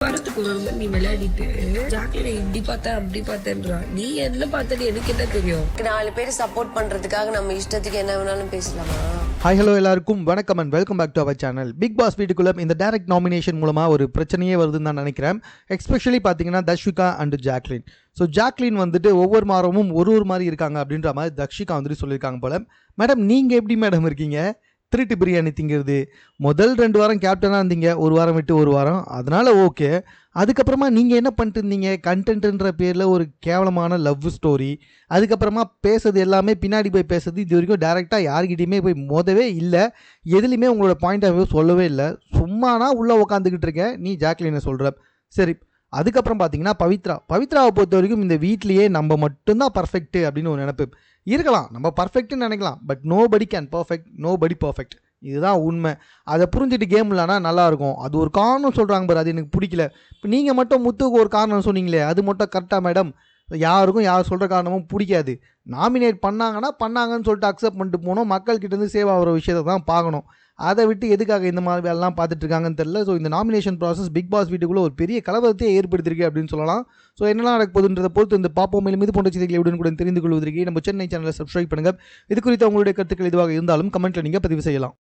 வாரத்துக்கு ஒரு முறை நீ விளையாடிட்டு ஜாக்லினை இப்படி பார்த்தேன் அப்படி பார்த்தேன்றா. நீ என்ன பார்த்தது எனக்கு என்ன தெரியும்? 4 பேர் சப்போர்ட் பண்றதுக்காக நம்ம இஷ்டத்துக்கு என்ன வேணாலும் பேசலாமா? ஹாய் ஹலோ எல்லாருக்கும் வணக்கம் and welcome back to our channel. Bigg Boss வீட்டுக்குள்ள இந்த டைரக்ட் நாமினேஷன் மூலமாக ஒரு பிரச்சனையே வருதுன்னு நான் நினைக்கிறேன். எஸ்பெஷலி பார்த்தீங்கன்னா Dharshika and Jacqueline. So Jacqueline வந்துட்டு ஒவ்வொரு வாரமும் ஒரு மாதிரி இருக்காங்க அப்படின்ற மாதிரி தர்ஷிகா வந்துட்டு சொல்லியிருக்காங்க போல. மேடம் நீங்கள் எப்படி மேடம் இருக்கீங்க? திருட்டு பிரியாணி திங்கிறது. முதல் 2 வாரம் கேப்டனாக இருந்தீங்க, ஒரு வாரம் விட்டு ஒரு வாரம், அதனால் ஓகே. அதுக்கப்புறமா நீங்கள் என்ன பண்ணிட்டு இருந்தீங்க? கண்டென்ட்ன்ற பேரில் ஒரு கேவலமான லவ் ஸ்டோரி. அதுக்கப்புறமா பேசுறது எல்லாமே பின்னாடி போய் பேசுறது, இது வரைக்கும் டேரெக்டாக யார்கிட்டையுமே போய் மோதவே இல்லை. எதுலேயுமே உங்களோட பாயிண்ட் ஆஃப் வியூ சொல்லவே இல்லை. சும்மானா உள்ளே உட்காந்துக்கிட்டு இருக்கேன், நீ ஜாக்லினை சொல்கிற. சரி, அதுக்கப்புறம் பார்த்தீங்கன்னா பவித்ராவை பொறுத்த வரைக்கும் இந்த வீட்லேயே நம்ம மட்டும்தான் பர்ஃபெக்ட்டு அப்படின்னு ஒரு நினைப்பு இருக்கலாம். நம்ம பர்ஃபெக்ட்னு நினைக்கலாம், but nobody can perfect, nobody perfect. இதுதான் உண்மை. அதை புரிஞ்சுட்டு கேம் இல்லைனா நல்லாயிருக்கும். அது ஒரு காரணம் சொல்கிறாங்க பாரு, அது எனக்கு பிடிக்கல. இப்போ நீங்கள் மட்டும் முத்துக்கு ஒரு காரணம் சொன்னீங்களே, அது மட்டும் கரெக்டாக மேடம்? யாருக்கும் யார் சொல்கிற காரணமும் பிடிக்காது. நாமினேட் பண்ணாங்கன்னு சொல்லிட்டு அக்செப்ட் பண்ணிட்டு போகணும். மக்கள்கிட்டேருந்து சேவ் ஆகிற விஷயத்தை தான் பார்க்கணும். அதை விட்டு எதுக்காக இந்த மாதிரி வேலைலாம் பார்த்துட்டு இருக்காங்கன்னு தெரியல. ஸோ இந்த நாமினேஷன் ப்ராசஸ் பிக் பாஸ் வீட்டுக்குள்ளே ஒரு பெரிய கலவரத்தையே ஏற்படுத்தியிருக்கு அப்படின்னு சொல்லலாம். ஸோ என்னெல்லாம் நடக்க போகுதுன்றதை பொறுத்து இந்த பாப்போம். மேலும் இது போன்ற செய்திகளை உடனுக்குடன் தெரிந்து கொள்வதற்கு நம்ம சென்னை சேனலை சப்ஸ்கிரைப் பண்ணுங்கள். இது குறித்து உங்களுடைய கருத்துக்கள் எதுவாக இருந்தாலும் கமெண்ட்டில் நீங்கள் பதிவு செய்யலாம்.